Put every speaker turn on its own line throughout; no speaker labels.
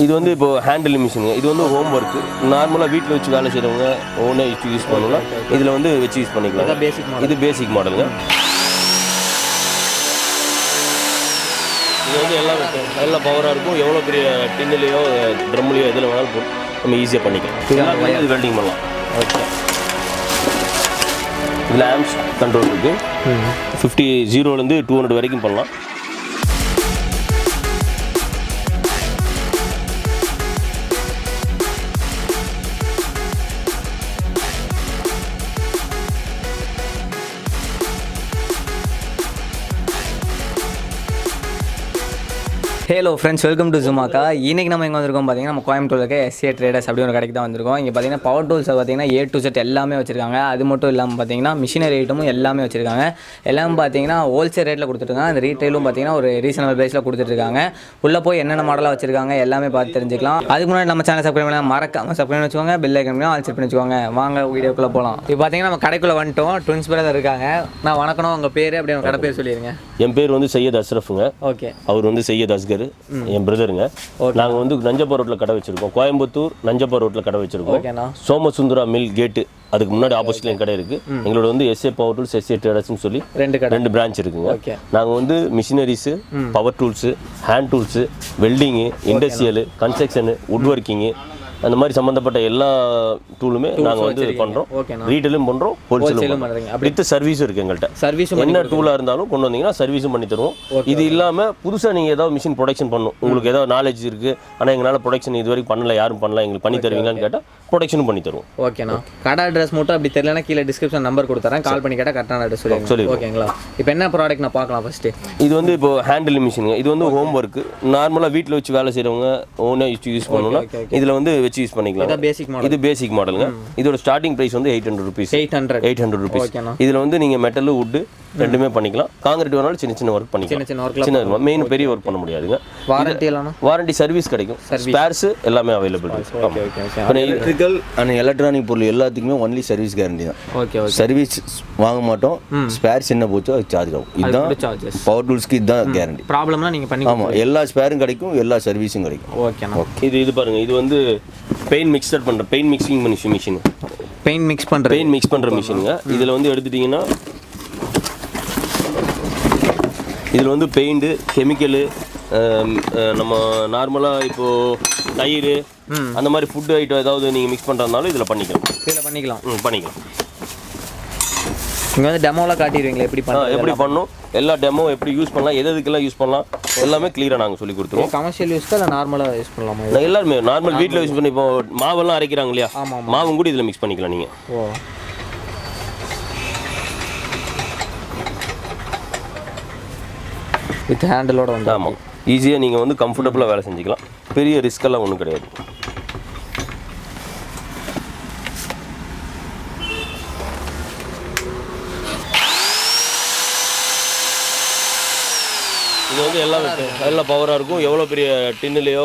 இது வந்து இப்போ ஹேண்டில் மிஷினுங்க. இது வந்து ஹோம் ஒர்க்கு. நார்மலாக வீட்டில் வச்சு வேலை செய்கிறவங்க ஓனே யூஸ் பண்ணலாம். இதில் வந்து வச்சு யூஸ் பண்ணிக்கலாம். இது பேசிக் மாடலுங்க. இது வந்து எல்லாம் நல்ல பவராக இருக்கும். எவ்வளோ பெரிய டின்னுலையோ ட்ரம்லையோ எதில் வேணாலும் போட்டு நம்ம ஈஸியாக பண்ணிக்கலாம். இது வெல்டிங் பண்ணலாம். ஓகே. இதில் ஆம்ஸ் கண்ட்ரோல் இருக்குது. 50 200 வரைக்கும் பண்ணலாம்.
ஹலோ ஃப்ரெண்ட்ஸ், வெல்கம் டு ஜுமாக்கா. இன்றைக்கி நம்ம எங்கே வந்திருக்கோம் பார்த்தீங்கன்னா, நம்ம கோயம்புத்தூர் இருக்க S.A.TRADERS அப்படி ஒரு கடைக்கு தான் வந்திருக்கோம். இங்கே பார்த்தீங்கன்னா பவர் டூல்ஸை பார்த்தீங்கன்னா A to Z எல்லாமே வச்சுருக்காங்க. அது மட்டும் இல்லாமல் பார்த்தீங்கன்னா மிஷினரி ஐட்டமும் எல்லாமே வச்சுருக்காங்க. எல்லாம் பார்த்தீங்கன்னா ஹோல்சேல் ரேட்டில் கொடுத்துட்ருக்காங்க. அந்த ரீட்டைலும் பார்த்தீங்கன்னா ஒரு ரீசனபிள் ப்ரைஸில் கொடுத்துட்ருக்காங்க. உள்ளே போய் என்னென்ன மாடலாக வச்சுருக்காங்க எல்லாமே பார்த்து தெரிஞ்சுக்கலாம். அதுக்கு முன்னாடி நம்ம சேனல் சப்ஸ்கிரைப் பண்ணி மறக்காமல் சப்ஸ்கிரைப் பண்ணி வச்சுக்கோங்க. பெல் ஐக்கன் ஆல் செட் பண்ணி வச்சுக்கோங்க. வாங்க வீடியோக்குள்ளே போகலாம். இப்போ பார்த்தீங்கன்னா நம்ம கடைக்குள்ளே வந்துட்டோம். ட்வின்ஸ் பிரதர் இருக்காங்க. நான் வணக்கணும். உங்கள் பேர் அப்படி கடை பேர் சொல்லிடுங்க.
என் பேர் வந்து சையத் அஸ்ரஃபுங்க.
ஓகே.
அவர் வந்து சையத் அஸ்கர், என் பிரதருங்க. நாங்கள் வந்து நஞ்சப்பா ரோட்டில் கடை வச்சிருக்கோம். கோயம்புத்தூர் நஞ்சப்பா ரோட்டில் கடை வச்சிருக்கோம். சோமசுந்தரா மில் கேட்டு அதுக்கு முன்னாடி ஆப்போசிட்ல கடை இருக்கு. எங்களோட வந்து S.A. Power tools, S.A. ட்ரேடர்ஸ்னு சொல்லி ரெண்டு பிரான்ச் இருக்குங்க. நாங்கள் வந்து machineries, power tools, hand tools, welding, industrial, construction, would working, அந்த மாதிரி சம்மந்தப்பட்ட எல்லா டூலுமே நாங்கள் வந்து பண்ணுறோம். ரீட்டெயிலும் பண்ணுறோம், ஹோல்சேலும் பண்ணுறோம். வித் சர்வீஸும் இருக்குது எங்கள்கிட்ட. சர்வீஸும் என்ன டூலாக இருந்தாலும் கொண்டு வந்தீங்கன்னா சர்வீஸும் பண்ணி தருவோம். இது இல்லாமல் புதுசாக நீங்கள் ஏதாவது மிஷின் ப்ரொடக்ஷன் பண்ணணும், உங்களுக்கு ஏதாவது நாலேஜ் இருக்குது, ஆனால் எங்களால் ப்ரொடக்ஷன் இது வரைக்கும் பண்ணல, யாரும் பண்ணல, எங்களுக்கு பண்ணி தருவீங்களான்னு கேட்டால் ப்ரொடக்ஷனும் பண்ணி தருவோம்.
ஓகேண்ணா. கடை அட்ரஸ் மட்டும் அப்படி தெரியலனா கீழே டிஸ்கிரிப்ஷன் நம்பர் கொடுத்துறேன். கால் பண்ணி கேட்டால் கரெக்டான அட்ரஸ் சொல்லி. ஓகேங்களா? இப்போ என்ன ப்ராடக்ட் நான் பார்க்கலாம் ஃபஸ்ட்டு.
இது வந்து இப்போ ஹேண்டில் மிஷினுங்க. இது வந்து ஹோம் ஒர்க்கு. நார்மலாக வீட்டில் வச்சு வேலை செய்கிறவங்க ஓனே யூஸ் பண்ணணும்னா இதில் வந்து வச்சு யூஸ் பண்ணிக்கலாம். இது பேசிக் மாடலுங்க. இதோட ஸ்டார்டிங் பிரைஸ் வந்து 800 rupees. 800 rupees. இதில் வந்து நீங்கள் மெட்டல், வுட்டு ரெண்டுமே பண்ணிக்கலாம். காங்கிரீட் வேணாலும் சின்ன சின்ன ஒர்க் பண்ணிக்கலாம். சின்ன மெயின் பெரிய ஒர்க் பண்ண முடியாதுங்க. வாரண்டி சர்வீஸ் கிடைக்கும். ஸ்பேர்ஸ் எல்லாமே அவைலபிள் இருக்கு.
எலக்ட்ரிக்கல் அண்ட் எலக்ட்ரானிக் பொருள் எல்லாத்துக்குமே ஒன்லி சர்வீஸ் கேரண்டி தான். சர்வீஸ் வாங்க மாட்டோம். ஸ்பேர்ஸ் என்ன போச்சோ அது சார்ஜ் ஆகும். இதுதான் பவர் டூல்ஸ்க்கு இதுதான் கேரண்டி.
ப்ராப்ளம்னா நீங்கள் பண்ணி
ஆமாம், எல்லா ஸ்பேரும் கிடைக்கும், எல்லா சர்வீஸும் கிடைக்கும்.
ஓகேண்ணா.
இது பாருங்க, இது வந்து பெயிண்ட் மிக்சர் பண்ணுற paint mixing machine.
Paint mix பண்ணுற
மிஷினுங்க. இதில் வந்து எடுத்துட்டிங்கன்னா இதில் வந்து பெயிண்ட்டு, கெமிக்கலு, நம்ம நார்மலாக இப்போது தயிர் அந்த மாதிரி ஃபுட்டு ஐட்டம் ஏதாவது நீங்கள் மிக்ஸ் பண்ணுறதுனாலும் இதில் பண்ணிக்கலாம். பண்ணிக்கலாம்.
நீங்கள் வந்து டெமோலாம் காட்டிடுவீங்களா எப்படி
பண்ணணும், எல்லா டெமோ எப்படி யூஸ் பண்ணலாம், எதுக்கெல்லாம் யூஸ் பண்ணலாம் எல்லாமே கிளியராக நாங்கள் சொல்லி கொடுத்துருவோம்.
கமர்ஷியல் யூஸ்க்கு இல்லை நார்மலாக யூஸ் பண்ணலாமா?
எல்லாருமே நார்மல் வீட்டில் யூஸ் பண்ணி இப்போ மாவெல்லாம் அரைக்கிறாங்க இல்லையா, மாவும் கூட இதில் மிக்ஸ் பண்ணிக்கலாம் நீங்கள்.
வித் ஹேண்டிலோட வந்து
ஆமாம், ஈஸியாக நீங்கள் வந்து கம்ஃபர்டபுளாக வேலை செஞ்சுக்கலாம். பெரிய ரிஸ்கெல்லாம் ஒன்றும் கிடையாது. இது வந்து எல்லா பவராக இருக்கும். எவ்வளோ பெரிய டின்னுலையோ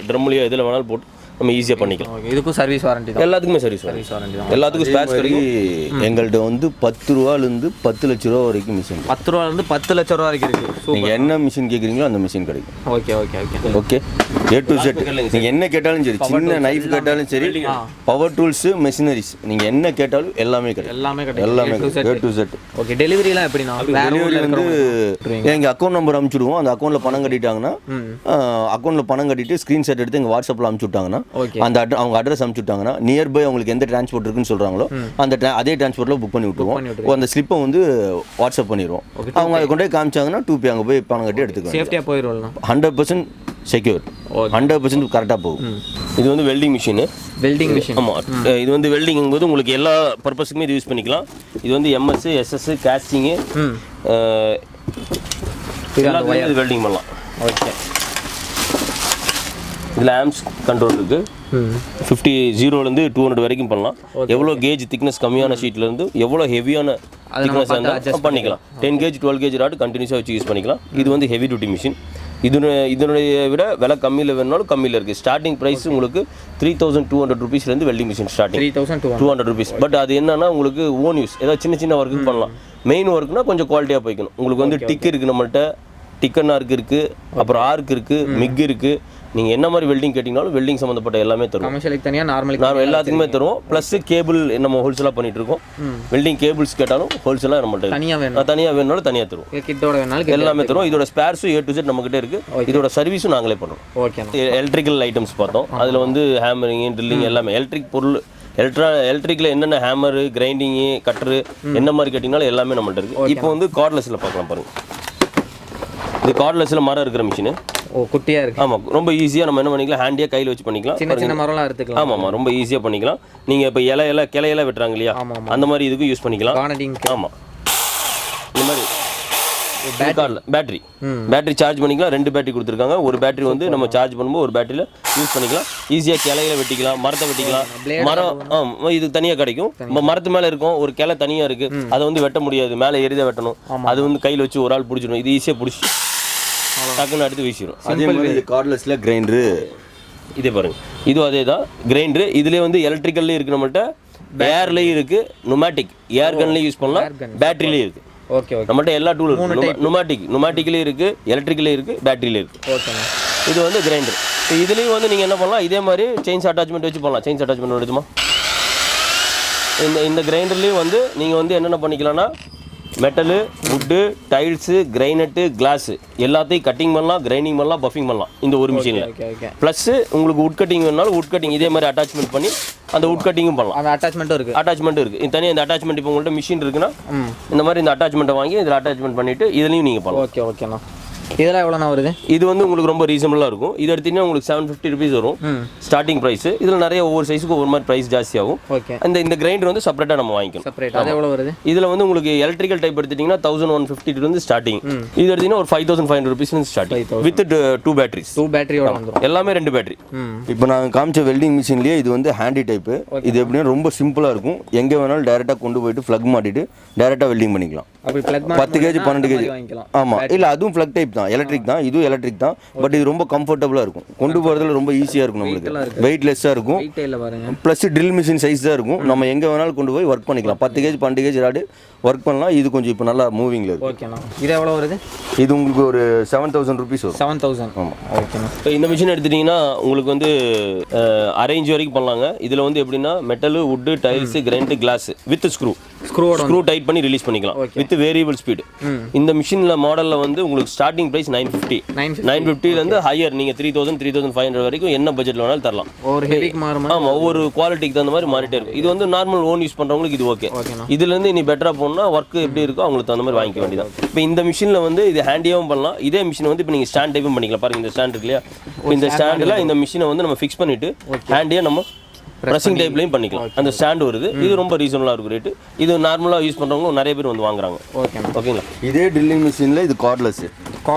ட்ரம்லையோ எதில் வேணாலும் போட்டு நம்ம ஈஸியாக பண்ணிக்கலாம்.
இதுக்கும் சர்வீஸ் வாரண்டி தான்.
எல்லாத்துக்குமே சர்வீஸ் வாரண்டி தான். எல்லாத்துக்கும் ஸ்பேர்ஸ் கிடைக்கும்.
எங்கள்கிட்ட வந்து 10 ரூபாலேருந்து 10 லட்ச ரூபா வரைக்கும் மிஷின்.
10 ரூபாலேருந்து 10 லட்ச ரூபா வரைக்கும் இருக்குது.
நீங்கள் என்ன மிஷின் கேட்குறீங்களோ அந்த மிஷின் கிடைக்கும்.
ஓகே.
A to Z நீங்கள் என்ன கேட்டாலும் சரி, சின்ன நைஃப் கேட்டாலும் சரி, பவர் டூல்ஸு, மெஷினரிஸ் நீங்கள் என்ன கேட்டாலும் எல்லாமே கிடைக்கும். எல்லாமே A to Z.
ஓகே. டெலிவரிலாம் எப்படின்னா?
டெலிவரி வந்து எங்கள் அக்கௌண்ட் நம்பர் அனுப்பிச்சுடுவோம். அந்த அக்கௌண்ட்டில் பணம் கட்டிட்டாங்கன்னா, அக்கௌண்ட்டில் பணம் கட்டிட்டு ஸ்க்ரீன்ஷாட் எடுத்து எங்கள் வாட்ஸ்அப்பில் அனுப்பிச்சுட்டாங்கன்னா, அந்த அவங்க அட்ரஸ் அனுப்பிச்சுட்டாங்கன்னா நியர்பை அவங்களுக்கு எந்த டிரான்ஸ்போர்ட் இருக்குன்னு சொல்கிறாங்களோ அதே டிரான்ஸ்போர்ட்டில் புக் பண்ணி விட்டுருவோம். அந்த ஸ்லிப்பை வந்து வாட்ஸ்அப் பண்ணிடுவோம். அவங்க அதை கொண்டு போய் காமிச்சாங்கன்னா 2P அங்கே போய் பணம் கட்டி எடுத்துக்கலாம்.
சேஃப்டியாக போயிடுவோம்.
100% செக்யூர், 100% கரெக்டாக போகும்.
இது வந்து வெல்டிங் மிஷின். ஆமாம், இது வந்து வெல்டிங் போது உங்களுக்கு எல்லா பர்பஸுக்குமே இது யூஸ் பண்ணிக்கலாம். இது வந்து MS, SS, காஸ்டிங்கு வெல்டிங் பண்ணலாம்.
ஓகே.
இதில் ஆம்ஸ் கண்ட்ரோல் இருக்குது. 200 வரைக்கும் பண்ணலாம். எவ்வளோ கேஜ் திக்னஸ் கம்மியான ஷீட்லேருந்து எவ்வளோ ஹெவியான திக்னஸ் இருந்தால் பண்ணிக்கலாம். 10 kg 12 kg ராட் கண்டினியூஸாக வச்சு யூஸ் பண்ணிக்கலாம். இது வந்து ஹெவி டியூட்டி மிஷின். இதனுடைய விட விலை கம்மியில் வேணுனாலும் கம்மியில் இருக்குது. ஸ்டார்டிங் ப்ரைஸ் உங்களுக்கு 3200 rupeesலேருந்து welding machine starting 3200 rupees. But அது என்னன்னா உங்களுக்கு ஓன் யூஸ், ஏதாவது சின்ன ஒர்க்கு பண்ணலாம். மெயின் ஒர்க்னா கொஞ்சம் குவாலிட்டியாக போய்க்கணும். உங்களுக்கு வந்து டிக் இருக்குது, நம்மள்கிட்ட டிக்கன் ஆர்க் இருக்குது, அப்புறம் ஆர்க் இருக்குது, மிக் இருக்குது, நீங்கள் என்ன மாதிரி வெல்டிங் கேட்டிங்கனாலும் வெல்டிங் சம்மந்தப்பட்ட எல்லாமே தருவோம்.
கமர்ஷியலுக்கு தனியாக நார்மலுக்கு
நான் எல்லாத்துக்குமே தருவோம். ப்ளஸ் கேபிள் நம்ம ஹோல்சேலாக பண்ணிட்டு இருக்கோம். வெல்டிங் கேபிள்ஸ் கேட்டாலும் ஹோல்சேலாக நம்மள்ட்ட தனியாக வேணுனாலும் தனியாக தருவோம்.
கிட்டோட வேணாலும்
எல்லாமே தருவோம். இதோட ஸ்பேர்ஸும் A to Z நம்மகிட்ட இருக்கு. இதோட சர்வீஸும் நாங்களே பண்ணுறோம்.
ஓகே.
எலக்ட்ரிக்கல் ஐட்டம்ஸ் பார்த்தோம். அதில் வந்து ஹேமரிங், ட்ரில்லிங் எல்லாமே எலக்ட்ரிக் பொருள். எலக்ட்ரிக்கில் என்னென்ன ஹேமரு, கிரைண்டிங்கு, கட்டரு என்ன மாதிரி கேட்டிங்கனாலும் எல்லாமே நம்மள்ட்ட இருக்குது. இப்போ வந்து கார்ட்லெஸில் பார்க்கலாம் பாருங்கள். இது கார்ட்லெஸில் மரம் இருக்கிற மிஷினு.
குட்டியாக இருக்குது.
ஆமாம், ரொம்ப ஈஸியாக நம்ம என்ன பண்ணிக்கலாம், ஹேண்டியாக கையில் வச்சு பண்ணிக்கலாம்.
சின்ன சின்ன மரம்லாம் எடுத்துக்கலாம்.
ஆமாம், ரொம்ப ஈஸியாக பண்ணிக்கலாம். நீங்கள் இப்போ கிளையெல்லாம் வெட்டுறாங்க இல்லையா, அந்த மாதிரி இதுக்கும் யூஸ் பண்ணிக்கலாம். ஆமாம், இந்த மாதிரி பேட்டரி சார்ஜ் பண்ணிக்கலாம். 2 பேட்டரி கொடுத்துருக்காங்க. ஒரு பேட்டரி வந்து நம்ம சார்ஜ் பண்ணும்போது ஒரு பேட்டரியில் யூஸ் பண்ணிக்கலாம். ஈஸியாக கிளையில வெட்டிக்கலாம், மரத்தை வெட்டிக்கலாம். மரம் இது தனியாக கிடைக்கும். நம்ம மரத்து மேலே இருக்கும், ஒரு கிளை தனியாக இருக்குது, அதை வந்து வெட்ட முடியாது, மேலே எரிதான் வெட்டணும். அது வந்து கையில் வச்சு ஒரு ஆள் பிடிச்சிடும். இது ஈஸியாக பிடிச்சி டக்குன்னு அடுத்து வீசிடும்.
அதே மாதிரி கார்ட்லெஸில் கிரைண்டரு
இதே பாருங்கள், இதுவும் அதே தான் கிரைண்டரு. இதுலேயே வந்து எலக்ட்ரிக்கல்லையும் இருக்குது, நம்மள்கிட்ட ஏர்லேயும் இருக்குது, நுமேட்டிக் ஏர் கன்லேயும் யூஸ் பண்ணலாம், பேட்டரிலேயும் இருக்குது.
Okay okay.
நம்மள்ட்ட எல்லா டூலும் இருக்குது. நுமேட்டிக்லேயும் இருக்குது, எலக்ட்ரிக்கலேயும் இருக்குது, பேட்டரியிலே இருக்குது.
ஓகே.
இது வந்து கிரைண்டர். இப்போ இதுலேயும் வந்து நீங்கள் என்ன பண்ணலாம், இதே மாதிரி செயின்ஸ் அட்டாச்மெண்ட் வச்சு பண்ணலாம். செயின்ஸ் அட்டாச்மெண்ட் எடுத்துமா, இந்த கிரைண்டர்லேயும் வந்து நீங்கள் வந்து என்னென்ன பண்ணிக்கலாம்னா, மெட்டலு, வுட்டு, டைல்ஸு, கிரைனட்டு, கிளாஸு எல்லாத்தையும் கட்டிங் பண்ணலாம், கிரைண்டிங் பண்ணலாம், பஃபிங் பண்ணலாம் இந்த ஒரு மிஷினில். ப்ளஸ்ஸு உங்களுக்கு வுட் கட்டிங் வேணாலும் வுட் கட்டிங் இதே மாதிரி அட்டாச்மெண்ட் பண்ணி அந்த வுட் கட்டிங்கும் பண்ணலாம்.
அந்த அட்டாச்மெண்ட்டும் இருக்குது.
இது தனியாக இந்த அட்டாச்மெண்ட் இப்போ உங்கள்கிட்ட மிஷின் இருக்குன்னா இந்த மாதிரி இந்த அட்டாச்மெண்ட்டை வாங்கி இதில் அட்டாச்மெண்ட் பண்ணிவிட்டு இதுலேயும் நீங்கள் பண்ணலாம்.
ஓகேண்ணா. இதெல்லாம் எவ்வளோண்ணா வருது?
இது வந்து உங்களுக்கு ரொம்ப ரீசனபிளாக இருக்கும். இது எடுத்தீங்கன்னா உங்களுக்கு 750 rupees வரும் ஸ்டார்டிங் ப்ரைஸ். இதில் நிறைய ஒவ்வொரு சைஸுக்கு ஒவ்வொரு மாதிரி ப்ரைஸ் ஜாஸ்தியாகும்.
ஓகே.
இந்த கிரைண்டர் வந்து செப்பரேட்டாக நம்ம வாங்கிக்கலாம்.
அது எவ்வளோ வருது?
இதில் வந்து உங்களுக்கு எலக்ட்ரிக்கல் டைப் எடுத்துட்டிங்கன்னா 1150 இருந்து ஸ்டார்டிங். இது எடுத்தீங்கன்னா ஒரு 5500 rupees ஸ்டார்டிங் வித் 2 பேட்டரிஸ்.
2 பேட்டரியோட வந்துடும்.
எல்லாமே 2 பேட்டரி.
இப்போ நான் காமிச்ச வெல்டிங் மிஷின்லேயே இது வந்து ஹேண்டி டைப்பு. இது எப்படின்னா ரொம்ப சிம்பிளாக இருக்கும். எங்கே வேணாலும் டேரெக்டாக கொண்டு போயிட்டு ஃப்ளக் மாட்டிட்டு டேரெக்டாக வெல்டிங் பண்ணிக்கலாம். 10 kg 12 kg. ஆமாம், இல்லை அதுவும் ஃப்ளக் டைப் தான், எலக்ட்ரிக் தான், இதுவும் எலக்ட்ரிக் தான். பட் இது ரொம்ப கம்ஃபர்டபுளாக இருக்கும், கொண்டு போகிறதுல ரொம்ப ஈஸியாக இருக்கும், நம்மளுக்கு வெயிட்லெஸ்ஸாக இருக்கும். ப்ளஸ் ட்ரில் மிஷின் சைஸ் தான் இருக்கும். நம்ம எங்கே வேணாலும் கொண்டு போய் ஒர்க் பண்ணிக்கலாம். 10 kg 12 kg ராடு ஒர்க் பண்ணலாம். இது கொஞ்சம் இப்போ நல்லா மூவிங்கில் இருக்குது.
ஓகேண்ணா. இது எவ்வளோ வருது?
இது உங்களுக்கு ஒரு 7000 rupees வரும்.
7000.
ஆமாம்.
ஓகேண்ணா.
இப்போ இந்த மிஷின் எடுத்துட்டிங்கன்னா உங்களுக்கு வந்து அரேஞ்ச் வரைக்கும் பண்ணலாங்க. இதில் வந்து எப்படின்னா metal, wood, tiles, grind, glass with screw tight பண்ணி ரிலீஸ் பண்ணிக்கலாம் வித் வேரியபிள் ஸ்பீடு. இந்த மிஷினில் மாடலில் வந்து உங்களுக்கு ஸ்டார்டிங் ப்ரைஸ் 950 ஹையர். நீங்கள் 3000 3500 வரைக்கும் என்ன பட்ஜெட்டில் வேணாலும் தரலாம். ஆமாம், ஒவ்வொரு குவாலிட்டிக்கு தகுந்த மாதிரி மாறிட்டே இருக்கும். இது வந்து நார்மல் ஓன் யூஸ் பண்ணுறவங்களுக்கு இது ஓகே. இதுலேருந்து நீ பெட்டராக போகணும்னா ஒர்க் எப்படி இருக்கோ அவங்களுக்கு தகுந்த மாதிரி வாங்கிக்க வேண்டியதான். இப்போ இந்த மிஷினில் வந்து இது ஹேண்டியாகவும் பண்ணலாம். இதே மிஷினை வந்து இப்போ நீங்கள் ஸ்டாண்ட் டைப்பும் பண்ணிக்கலாம். பாருங்கள், இந்த ஸ்டாண்ட் இருக்கு இல்லையா, இந்த ஸ்டாண்டில் இந்த மிஷினை வந்து நம்ம ஃபிக்ஸ் பண்ணிவிட்டு ஹேண்டியாக நம்ம ப்ரெஸ்ஸிங் டைப்லையும் பண்ணிக்கலாம். அந்த ஸ்டாண்ட் வருது. இது ரொம்ப ரீசனபிளாக இருக்கும் ரேட்டு. இது நார்மலாக யூஸ் பண்ணுறவங்க நிறைய பேர் வந்து வாங்குறாங்க. ஓகேங்களா.
இதே ட்ரில்லிங் மிஷினில் இது கார்ட்லெஸ்.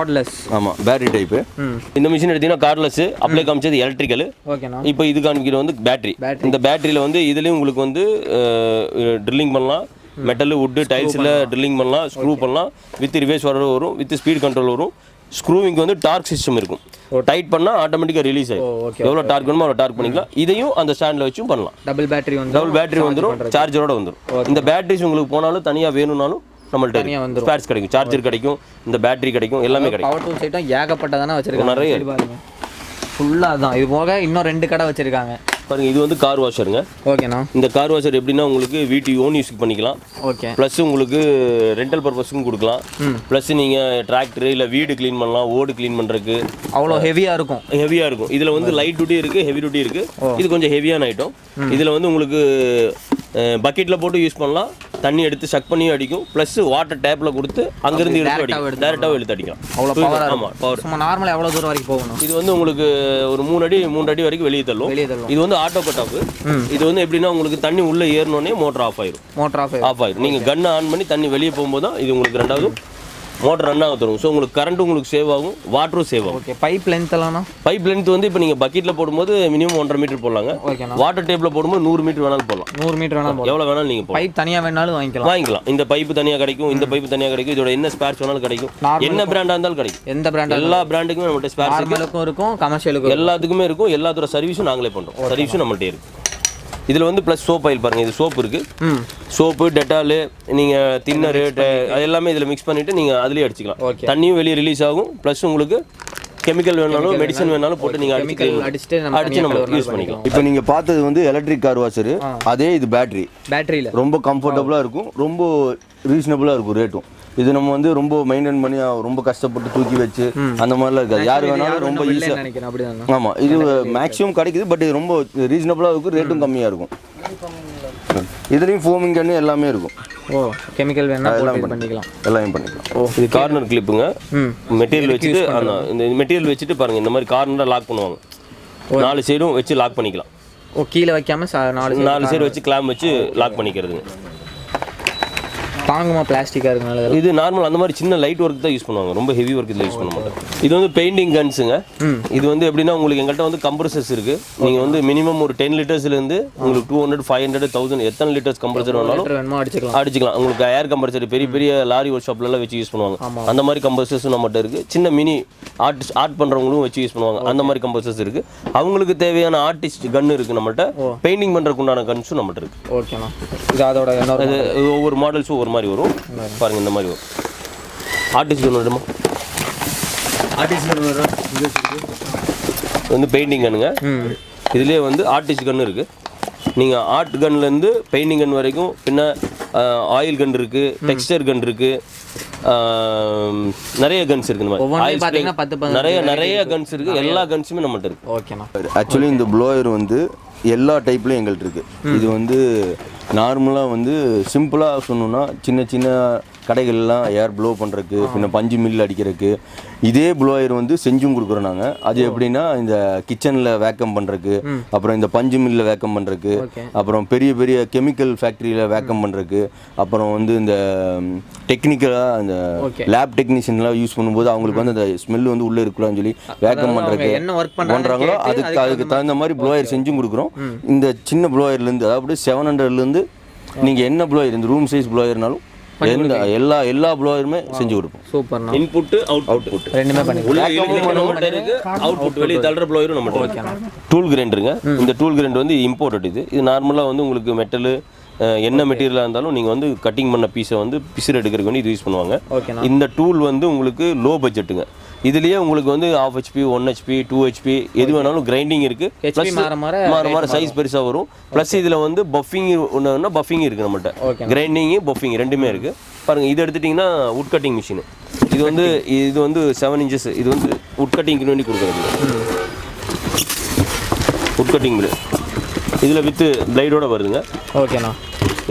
ஆமாம், பேட்டரி டைப்பு.
இந்த மிஷின் எடுத்தீங்கன்னா கார்ட்லெஸ். அப்ளை காமிச்சது எலக்ட்ரிக்கல். இப்போ இது காமிக்கிறது வந்து பேட்டரி. இந்த பேட்டரியில் வந்து இதுலேயும் உங்களுக்கு வந்து ட்ரில்லிங் பண்ணலாம், மெட்டலு, வுட்டு, டைல்ஸில் ட்ரில்லிங் பண்ணலாம், ஸ்க்ரூ பண்ணலாம், வித் ரிவேர்ஸ் வரும், வித் ஸ்பீட் கண்ட்ரோல் வரும். ஸ்க்ரூவிங் வந்து டார்க் சிஸ்டம் இருக்கும். டைட் பண்ணால் ஆட்டோமேட்டிக்காக ரிலீஸ் ஆகும். எவ்வளோ டார்க் வேணுமோ அவ்வளோ டார்க் பண்ணிக்கலாம். இதையும் அந்த ஸ்டாண்டில் வச்சும் பண்ணலாம். டபுள் பேட்டரி வந்துடும், சார்ஜரோட வந்துடும். இந்த பேட்டரிஸ் உங்களுக்கு போனாலும் தனியாக வேணும்னாலும் நம்மள்ட்ட ஸ்பேர்ஸ் கிடைக்கும், சார்ஜர் கிடைக்கும், இந்த பேட்டரி கிடைக்கும், எல்லாமே கிடைக்கும்.
பவர் டூல்ஸ் ஐட்டம் ஏகப்பட்டதானே வச்சிருக்காங்க,
நிறைய
ஃபுல்லாக தான். இது போக இன்னும் 2 கடை வச்சிருக்காங்க
பாருங்க. இது வந்து கார் வாஷருங்க.
ஓகேண்ணா.
இந்த கார் வாஷர் எப்படின்னா உங்களுக்கு வீட்டு ஓன் யூஸ்க்கு பண்ணிக்கலாம்.
ஓகே.
ப்ளஸ் உங்களுக்கு ரெண்டல் பர்பஸ்க்கும் கொடுக்கலாம். ப்ளஸ் நீங்கள் டிராக்டர் இல்லை வீடு க்ளீன் பண்ணலாம், ஓடு க்ளீன் பண்ணுறதுக்கு.
அவ்வளோ ஹெவியாக இருக்கும்.
இதில் வந்து லைட் டியூட்டி இருக்குது, ஹெவி டியூட்டி இருக்குது. இது கொஞ்சம் ஹெவியான ஐட்டம். இதில் வந்து உங்களுக்கு பக்கெட்டில் போட்டு யூஸ் பண்ணலாம். தண்ணி எடுத்து சக் பண்ணி அடிக்கும். ப்ளஸ் வாட்டர் டேப்பில் கொடுத்து அங்கேருந்து எடுத்து அடிக்கும், டேரெக்டாக எடுத்து அடிக்கும்.
அவ்வளோ பவர். ஆமாம், பவர். நார்மலாக எவ்வளோ தூரம் வரைக்கும் போகணும்? இது
வந்து உங்களுக்கு ஒரு 3 அடி வரைக்கும் வெளியே தள்ளும். இது வந்து ஆட்டோ கட் ஆஃப். இது வந்து எப்படின்னா உங்களுக்கு தண்ணி உள்ளே ஏறினோடனே மோட்டர் ஆஃப் ஆயிரும். நீங்கள் கன்னை ஆன் பண்ணி தண்ணி வெளியே போகும்போது தான் இது உங்களுக்கு ரெண்டாவது மோட்டர் ரன் ஆக தரும். ஸோ உங்களுக்கு கரண்ட்டும் உங்களுக்கு சேவ் ஆகும், வாட்டரும் சேவ் ஆகும்.
ஓகே. பைப் லென்த்
வந்து இப்போ நீங்கள் பக்கெட்டில் போடும்போது மினிமம் 1.5 மீட்டர் போடலாங்க. வாட்டர் டேப்பில் போடும்போது 100 மீட்டர் வேணாலும் போடலாம்.
100 மீட்டர் வேணாலும்
எவ்வளோ வேணாலும் நீங்கள் போடலாம்.
பைப் தனியாக வேணாலும் வாங்கிக்கலாம்.
இந்த பைப்பு தனியாக கிடைக்கும், இந்த பைப்பு தனியாக கிடைக்கும். இதோட என்ன ஸ்பேர்ஸ் வேணாலும் கிடைக்கும், என்ன பிராண்டாக இருந்தாலும் கிடைக்கும்.
எந்த பிராண்ட், எல்லா
பிராண்டுக்குமே நம்மள்ட்ட ஸ்பேர்ஸ்
இருக்கும், கமர்ஷியலுக்கும்
எல்லாத்துக்குமே இருக்கும். எல்லாத்தோட சர்வீஸும் நாங்களே பண்ணுறோம். சர்வீஸும் நம்மள்ட்ட இருக்குது. இதில் வந்து ப்ளஸ் சோப் ஆயில் பாருங்கள். இது சோப்பு இருக்குது, சோப்பு, டெட்டாலு, நீங்கள் தின்னரு, அது எல்லாமே இதில் மிக்ஸ் பண்ணிவிட்டு நீங்கள் அதுலேயே அடிச்சிக்கலாம். தண்ணியும் வெளியே ரிலீஸ் ஆகும். ப்ளஸ் உங்களுக்கு கெமிக்கல் வேணாலும் மெடிசன் வேணாலும் போட்டு நீங்கள்
அடிச்சுட்டு
நம்ம யூஸ் பண்ணிக்கலாம்.
இப்போ நீங்கள் பார்த்தது வந்து எலக்ட்ரிக் கார் வாஷரு, அதே இது பேட்டரியில் ரொம்ப கம்ஃபர்டபுளாக இருக்கும், ரொம்ப ரீசனபுளாக இருக்கும் ரேட்டும். இது நம்ம வந்து ரொம்ப மெயின்டைன் பண்ணி ரொம்ப கஷ்டப்பட்டு தூக்கி வச்சு அந்த மாதிரிலாம் இருக்காது, யார் வேணாலும் ரொம்ப ஈஸியாக. ஆமாம், இது மேக்ஸிமம் கிடைக்குது, பட் இது ரொம்ப ரீசனபுளாக இருக்கும், ரேட்டும் கம்மியாக இருக்கும். இதுலேயும் ஃபோமிங் கன்று எல்லாமே இருக்கும்.
கெமிக்கல் வேணா எல்லாமே பண்ணிக்கலாம்.
இது கார்னர் கிளிப்புங்க. மெட்டீரியல் வச்சுட்டு இந்த மெட்டீரியல் வச்சுட்டு பாருங்க, இந்த மாதிரி கார்னராக லாக் பண்ணுவாங்க. 4 சைடும் வச்சு லாக் பண்ணிக்கலாம்.
கீழே வைக்காம 4
சைடு வச்சு கிளாம் வச்சு லாக் பண்ணிக்கிறதுங்க.
தாங்குமா பிளாஸ்டிக்காக இருக்கனால
இது நார்மல் அந்த மாதிரி சின்ன லைட் ஒர்க் தான் யூஸ் பண்ணுவாங்க, ரொம்ப ஹெவி ஒர்க் இதில் யூஸ் பண்ண மாட்டாங்க. இது வந்து பெயிண்டிங் கன்ஸுங்க. இது வந்து எப்படின்னா உங்களுக்கு எங்கள்கிட்ட வந்து கம்ப்ரஸர்ஸ் இருக்குது. நீங்கள் வந்து மினிமம் ஒரு 10 லிட்டர்ஸ்லேருந்து உங்களுக்கு 200, 500, 1000 எத்தனை லிட்டர்ஸ் கம்ப்ரஸர் வேணாலும் அடிச்சுக்கலாம். உங்களுக்கு ஏர் கம்ப்ரஸர் பெரிய பெரிய லாரி ஒர்க் ஷாப்லலாம் வச்சு யூஸ் பண்ணுவாங்க. அந்த மாதிரி கம்ப்ரஸர்ஸும் நம்மகிட்ட இருக்குது. சின்ன மினி ஆர்ட் பண்ணுறவங்களும் வச்சு யூஸ் பண்ணுவாங்க. அந்த மாதிரி கம்ப்ரஸர்ஸ் இருக்குது. அவங்களுக்கு தேவையான ஆர்டிஸ்ட் கன் இருக்குது நம்மகிட்ட. பெயிண்டிங் பண்ணுறதுக்கு உண்டான கன்ஸும் நம்மகிட்ட இருக்குது.
ஓகேண்ணா. இது அதோட
ஒவ்வொரு மாடல்ஸும் ஒரு மாதிரி வரும் பாருங்க. இந்த மாதிரி வரும். ஆர்டிஸ்ட் கன் வருமா? வந்து பெயிண்டிங் கன்னுங்க. இதுலேயே வந்து ஆர்டிஸ்ட் கன் இருக்குது. நீங்கள் ஆர்ட் கன்லேருந்து பெயிண்டிங் கன் வரைக்கும், பின்ன ஆயில் கன் இருக்குது, டெக்ஸ்டர் கன் இருக்குது, நிறைய கன்ஸ் இருக்குது. இந்த மாதிரி நிறைய கன்ஸ் இருக்குது. எல்லா கன்ஸுமே நம்மகிட்ட இருக்குது.
ஓகேண்ணா.
ஆக்சுவலி இந்த ப்ளோயர் வந்து எல்லா டைப்லையும் எங்கள்கிட்ட இருக்குது. இது வந்து நார்மலாக வந்து சிம்பிளாக சொன்னோன்னா சின்ன சின்ன கடைகள்லாம் ஏர் ப்ளோ பண்ணுறதுக்கு, பின்ன பஞ்சு மில் அடிக்கிறதுக்கு இதே ப்ளோயர் வந்து செஞ்சும் கொடுக்குறோம் நாங்கள். அது எப்படின்னா இந்த கிச்சனில் வேக்கம் பண்ணுறதுக்கு, அப்புறம் இந்த பஞ்சு மில்லில் வேக்கம் பண்ணுறதுக்கு, அப்புறம் பெரிய பெரிய கெமிக்கல் ஃபேக்ட்ரியில் வேக்கம் பண்ணுறதுக்கு, அப்புறம் வந்து இந்த டெக்னிக்கலாக இந்த லேப் டெக்னீஷியன்லாம் யூஸ் பண்ணும்போது அவங்களுக்கு வந்து அந்த ஸ்மெல் வந்து உள்ளே இருக்கலாம்னு சொல்லி வேக்கம் பண்ணுறதுக்கு பண்ணுறாங்களோ அதுக்கு தகுந்த மாதிரி ப்ளோயர் செஞ்சும் கொடுக்குறோம். இந்த சின்ன ப்ளோயர்லேருந்து அதாவது 700லேருந்து நீங்கள் என்ன ப்ளோயர், இந்த ரூம் சைஸ் ப்ளோயர்னாலும் எல்லா ப்ளோயருமே செஞ்சு கொடுப்போம்.
சூப்பர்.
இன்புட் அவுட்புட்
ரெண்டுமே பண்ணிக்கலாம்.
அவுட்புட் வெளியே தள்ளுற ப்ளோயரும் நம்ம. டூல் கிரைண்டருங்க. இந்த டூல் கிரைண்டர் வந்து இம்போர்ட்டட். இது நார்மலாக வந்து உங்களுக்கு மெட்டலு என்ன மெட்டீரியலாக இருந்தாலும் நீங்கள் வந்து கட்டிங் பண்ண பீஸை வந்து பிசிறு எடுக்கிறதுக்கு வந்து இது யூஸ் பண்ணுவாங்க. இந்த டூல் வந்து உங்களுக்கு லோ பட்ஜெட்டுங்க. இதுலேயே உங்களுக்கு வந்து 1/2 HP, 1 HP, 2 HP எது வேணாலும் கிரைண்டிங் இருக்குது. ப்ளஸ் மாற சைஸ் பெருசாக வரும். ப்ளஸ் இதில் வந்து பஃபிங் ஒன்றுனா பஃபிங் இருக்குது நம்மகிட்ட. கிரைண்டிங்கு பஃபிங் ரெண்டுமே இருக்குது. பாருங்கள், இது எடுத்துட்டிங்கன்னா உட் கட்டிங் மிஷினு. இது வந்து 7 inches. இது வந்து உட் கட்டிங்க்கு வேண்டி கொடுக்குறது. உட் கட்டிங் இதில் வித்து பிளைடோட வருதுங்க.
ஓகேண்ணா.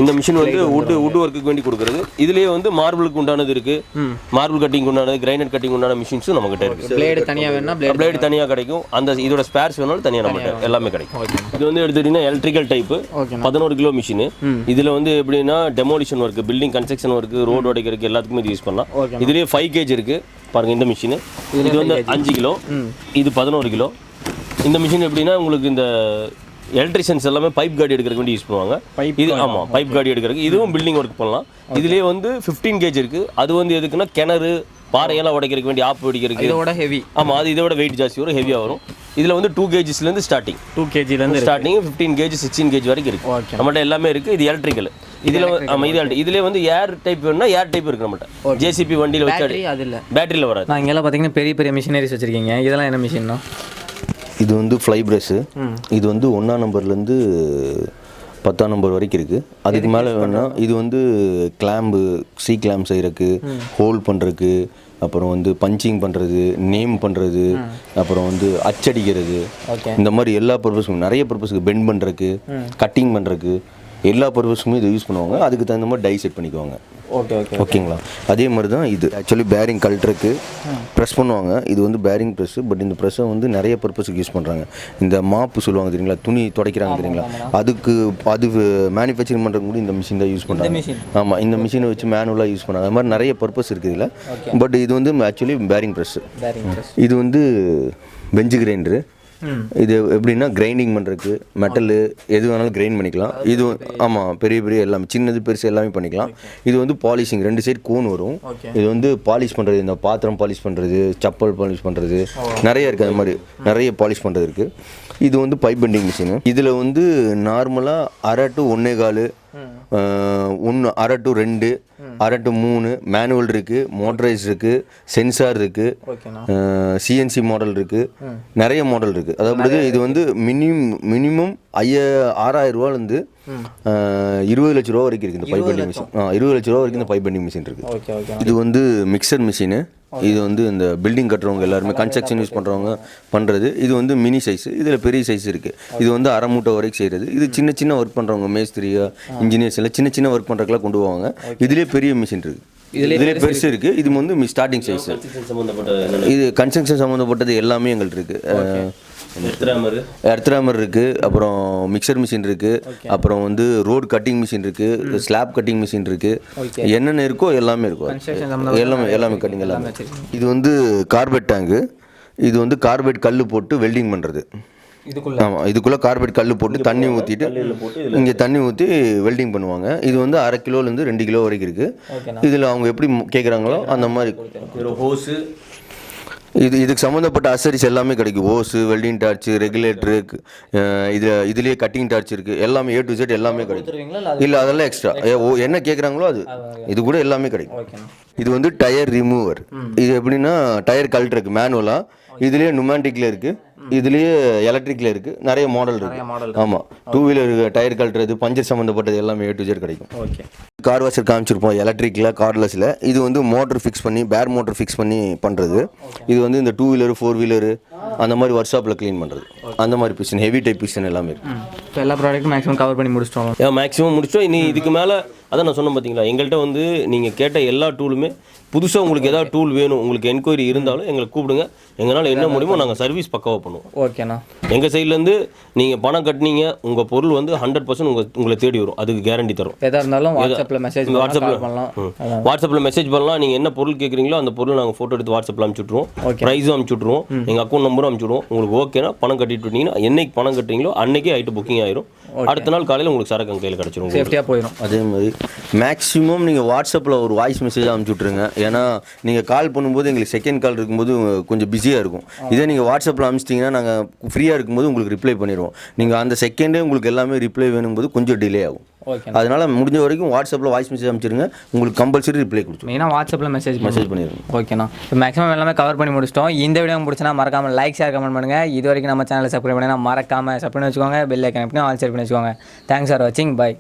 இந்த மிஷின் வந்து வுட் ஒர்க்குக்கு வேண்டி கொடுக்குறது. இதுலேயே வந்து மார்பிளுக்கு உண்டானது இருக்குது, மார்பிள் கட்டிங் உண்டானது, கிரைனைட் கட்டிங் உண்டான மிஷின்ஸும் நம்மகிட்ட இருக்குது.
பிளேடு தனியாக வேணும்னா பிளேடு
தனியாக கிடைக்கும். அந்த இதோட ஸ்பேர்ஸ் வேணாலும் தனியாக நம்மகிட்ட எல்லாமே கிடைக்கும். இது வந்து எடுத்துக்கிட்டிங்கன்னா எலக்ட்ரிக்கல் டைப்பு 11 கிலோ மிஷின். இதில் வந்து எப்படின்னா demolition work, building construction work, road உடைக்கிறதுக்கு எல்லாத்துக்குமே இது யூஸ் பண்ணலாம். இதுலேயே 5 kg இருக்குது பாருங்கள். இந்த மிஷின் இது வந்து 5 கிலோ, இது 11 கிலோ. இந்த மிஷின் எப்படின்னா உங்களுக்கு இந்த எலக்ட்ரிஷியன்ஸ் எல்லாமே பைப் காடி எடுக்கிறதுக்கு வேண்டி யூஸ் பண்ணுவாங்க. இது ஆமாம், பைப் காடி எடுக்கிறதுக்கு. இதுவும் பில்டிங் ஒர்க் பண்ணலாம். இதுலேயே வந்து 15 kg இருக்குது. அது வந்து எதுக்குன்னா கிணறு பாறையெல்லாம் உடைக்கிறதுக்கு வேண்டி, ஆப்பு அடிக்கிறதுக்கு.
இதோட ஹெவி.
ஆமாம், அது இதோட வெயிட் ஜாஸ்தி வரும், ஹெவியாக வரும். இதில் வந்து 2 kgsலேருந்து ஸ்டார்டிங்.
2 kgலேருந்து
ஸ்டார்டிங் 15 kg 16 kg வரைக்கும் இருக்குது. நம்மகிட்ட எல்லாமே இருக்குது. இது எலக்ட்ரிக்கல். இதில் ஆமாம், இதுலேயே வந்து ஏர் டைப் வேணும்னா ஏர் டைப் இருக்குது நம்மகிட்ட. ஜேசிபி வண்டியில் வச்சு
அதில்
பேட்டரியில் வராது.
நான் இங்கெல்லாம் பார்த்தீங்கன்னா பெரிய பெரிய மிஷினரிஸ் வச்சுருக்கீங்க. இதெல்லாம் என்ன மிஷின்னா?
இது வந்து ஃப்ளை ப்ரெஷ்ஷு. இது வந்து 1ஆம் நம்பர்லேருந்து 10ஆம் நம்பர் வரைக்கும் இருக்குது. அதுக்கு மேலே வேணால் இது வந்து கிளாம்பு, கிளாம்ப் செய்கிறதுக்கு, ஹோல் பண்ணுறதுக்கு, அப்புறம் வந்து பஞ்சிங் பண்ணுறது, நேம் பண்ணுறது, அப்புறம் வந்து அச்சடிக்கிறது, இந்த மாதிரி எல்லா பர்பஸுக்கும், நிறைய பர்பஸுக்கு, பெண்ட் பண்ணுறதுக்கு, கட்டிங் பண்ணுறதுக்கு, எல்லா பர்பஸுக்குமே இதை யூஸ் பண்ணுவாங்க. அதுக்கு தகுந்த மாதிரி டை செட் பண்ணிக்குவாங்க. ஓகேங்களா? அதே மாதிரி தான் இது. ஆக்சுவலி பேரிங் கழட்டுறதுக்கு ப்ரெஸ் பண்ணுவாங்க. இது வந்து பேரிங் ப்ரெஸ்ஸு. பட் இந்த ப்ரெஸ்ஸை வந்து நிறைய பர்பஸுக்கு யூஸ் பண்ணுறாங்க. இந்த மாப்பு சொல்லுவாங்க தெரியுங்களா, துணி துடைக்கிறாங்க தெரியுங்களா, அது மேனுஃபேக்சரிங் பண்ணுறதுக்கு கூட இந்த மிஷின் தான் யூஸ் பண்ணுறாங்க. ஆமாம், இந்த மிஷினை வச்சு மேனுவலாக யூஸ் பண்ணுறாங்க. அது மாதிரி நிறைய பர்பஸ் இருக்குது இதில். பட் இது வந்து ஆக்சுவலி பேரிங் ப்ரெஸ்ஸு. இது வந்து பெஞ்சு கிரைண்டரு. இது எப்படின்னா கிரைண்டிங் பண்ணுறதுக்கு, மெட்டலு எது வேணாலும் கிரைண்ட் பண்ணிக்கலாம். இது ஆமாம், பெரிய பெரிய எல்லாமே, சின்னது பெருசு எல்லாமே பண்ணிக்கலாம். இது வந்து பாலிஷிங், 2 சைடு கோன் வரும். இது வந்து பாலிஷ் பண்ணுறது, இந்த பாத்திரம் பாலிஷ் பண்ணுறது, சப்பல் பாலிஷ் பண்ணுறது, நிறைய இருக்குது. அது மாதிரி நிறைய பாலிஷ் பண்ணுறது இருக்குது. இது வந்து பைப் பெண்டிங் மிஷினு. இதில் வந்து நார்மலாக 1/2 to 1.25, 1/2 to 2 அரை டு 3 மேனுவல் இருக்குது, மோட்டரைஸ் இருக்குது, சென்சார் இருக்குது,
ஓகேண்ணா.
சிஎன்சி மாடல் இருக்குது, நிறைய மாடல் இருக்குது. அதாவது இது வந்து மினிமம் 6,000 ரூபாலேருந்து 20 லட்ச ரூபா வரைக்கும் இருக்குது இந்த பைப் பெண்டிங் மிஷின். 20 லட்ச ரூபா வரைக்கும் இந்த பைப் பெண்டிங் மிஷின் இருக்குது.
Okay okay.
இது வந்து மிக்சர் மிஷினு. இது வந்து இந்த பில்டிங் கட்டுறவங்க எல்லாருமே கன்ஸ்ட்ரக்ஷன் யூஸ் பண்ணுறவங்க பண்ணுறது. இது வந்து மினி சைஸு, இதில் பெரிய சைஸ் இருக்குது. இது வந்து அரை மூட்டை வரைக்கும் செய்கிறது. இது சின்ன சின்ன ஒர்க் பண்ணுறவங்க, மேஸ்திரியா, இன்ஜினியர்ஸ் எல்லாம் சின்ன சின்ன ஒர்க் பண்ணுறதுக்குலாம் கொண்டு போவாங்க. இதுலேயே பெரிய மிஷின் இருக்குது, இதுலேயே பெருசு இருக்குது. இது வந்து ஸ்டார்டிங் சைஸ். இது கன்ஸ்ட்ரக்ஷன் சம்மந்தப்பட்டது எல்லாமே எங்கள்கிட்ட இருக்குது. எர்த்ராமர் இருக்குது, அப்புறம் மிக்சர் மிஷின் இருக்குது, அப்புறம் வந்து ரோடு கட்டிங் மிஷின் இருக்குது, ஸ்லாப் கட்டிங் மிஷின் இருக்குது. என்னென்ன இருக்கோ எல்லாமே இருக்கும். எல்லாமே கட்டிங் எல்லாமே. இது வந்து கார்பெட் டேங்கு. இது வந்து கார்பெட் கல் போட்டு வெல்டிங் பண்ணுறது. ஆமாம், இதுக்குள்ளே கார்பெட் கல் போட்டு தண்ணி ஊற்றிட்டு இங்கே தண்ணி ஊற்றி வெல்டிங் பண்ணுவாங்க. இது வந்து 1/2 கிலோலேருந்து 2 கிலோ வரைக்கும் இருக்குது. இதில் அவங்க எப்படி கேட்குறாங்களோ அந்த மாதிரி ஹோஸு, இதுக்கு சம்மந்தப்பட்ட அசரிஸ் எல்லாமே கிடைக்கும். ஓஸு, வெல்டிங் டார்ச்சு, ரெகுலேட்டரு, இதுலேயே கட்டிங் டார்ச் இருக்குது. எல்லாமே A to Z எல்லாமே கிடைக்கும். இல்லை, அதெல்லாம் எக்ஸ்ட்ரா என்ன கேட்குறாங்களோ அது இது கூட எல்லாமே கிடைக்கும். இது வந்து டயர் ரிமூவர். இது எப்படின்னா டயர் கழட்டுறதுக்கு மேனுவலாக. இதுலேயே நுமாண்டிக்கில் இருக்குது, இதுலேயே எலக்ட்ரிக்கில் இருக்குது, நிறைய மாடல் இருக்குது. ஆமாம், 2 வீலர் டயர் கழட்டுறது, பஞ்சர் சம்மந்தப்பட்டது எல்லாமே A to Z கிடைக்கும். ஓகே. கார் வாஷர் காமிச்சிருப்போம் எலக்ட்ரிக்கில், கார்லெஸில். இது வந்து மோட்டர் ஃபிக்ஸ் பண்ணி, பேர் மோட்டர் ஃபிக்ஸ் பண்ணி பண்ணுறது. இது வந்து இந்த 2 வீலரு 4 வீலரு அந்த மாதிரி ஒர்க் ஷாப்பில் க்ளீன் பண்ணுறது. அந்த மாதிரி பிஸ்டன், ஹெவி டைப் பிஸ்டன் எல்லாமே இருக்குது.
இப்போ எல்லா ப்ராடக்ட்டும் மேக்ஸிமம் கவர் பண்ணி முடிச்சிட்டோம்.
மேக்ஸிமம் முடிச்சிட்டோம். இனி இதுக்கு மேலே அதான் நான் சொன்னேன் பார்த்தீங்களா, எங்கள்கிட்ட வந்து நீங்கள் கேட்ட எல்லா டூலுமே புதுசாக உங்களுக்கு ஏதாவது டூல் வேணும், உங்களுக்கு என்கொயரி இருந்தாலும் எங்களை கூப்பிடுங்க. எங்களால் என்ன முடியுமோ நாங்கள் சர்வீஸ் பக்காவாக பண்ணுவோம்.
ஓகேண்ணா.
எங்கள் சைட்லேருந்து நீங்கள் பணம் கட்டினீங்க, உங்கள் பொருள் வந்து 100% உங்களை தேடி வரும். அதுக்கு கேரண்டி தரும்.
எதாக இருந்தாலும் வாட்ஸ்அப்பில் மெசேஜ்
பண்ணலாம். நீங்கள் என்ன பொருள் கேட்குறீங்களோ அந்த பொருள் நாங்கள் ஃபோட்டோ எடுத்து வாட்ஸ்அப்பில் அனுப்பிச்சுட்ருவோம். ப்ரைஸும் அனுப்பிச்சுட்ருவோம், எங்கள் அக்கௌண்ட் நம்பரும் அனுப்பிச்சுடுவோம். உங்களுக்கு ஓகேனா பணம் கட்டிட்டு விட்டீங்கன்னா என்னைக்கு பணம் கட்டுறீங்களோ அன்றைக்கே ஆகிட்டு புக்கிங் ஆயிரும். அடுத்த நாள் காலையில் உங்களுக்கு சரக்கு கையில் கிடச்சிரும்,
சேஃப்டியாக போயிடும்.
அதே மாதிரி மேக்ஸிமம் நீங்கள் வாட்ஸ்அப்பில் ஒரு வாய்ஸ் மெசேஜ் அனுப்பிச்சுட்ருங்க. ஏன்னா நீங்கள் கால் பண்ணும்போது எங்களுக்கு செகண்ட் கால் இருக்கும்போது கொஞ்சம் பிஸியாக இருக்கும். இதே நீங்கள் வாட்ஸ்அப்பில் அனுப்பிச்சிட்டிங்கன்னா நாங்கள் ஃப்ரீயாக இருக்கும்போது உங்களுக்கு ரிப்ளை பண்ணிடுவோம். நீங்கள் அந்த செகண்டே உங்களுக்கு எல்லாமே ரிப்ளை வேணும்போது கொஞ்சம் டிலே ஆகும். அதனால் முடிஞ்ச வரைக்கும் வாட்ஸ்அப்பில் வாய்ஸ் மெசேஜ் அனுப்பிச்சிருங்க, உங்களுக்கு கம்பல்சரி ரிப்ளை கொடுத்துரும்.
மெயினாக வாட்ஸ்அப்பில் மெசேஜ் பண்ணிடுங்க. ஓகேண்ணா. இப்போ மேக்ஸிமம் எல்லாமே கவர் பண்ணி முடிச்சிட்டோம். இந்த வீடியோ பிடிச்சினா மறக்காமல் லைக், ஷேர், கமெண்ட் பண்ணுங்கள். இது வரைக்கும் நம்ம சேனலை சப்ஸ்கிரைப் பண்ணி மறக்காமல் சப்ஸ்கிரைப் பண்ணி வச்சுக்கோங்க. பெல் ஐக்கான் ஆல் ஷேர் பண்ணி வச்சுக்கோங்க. தேங்க்ஸ் ஃபார் வாட்சிங். பை.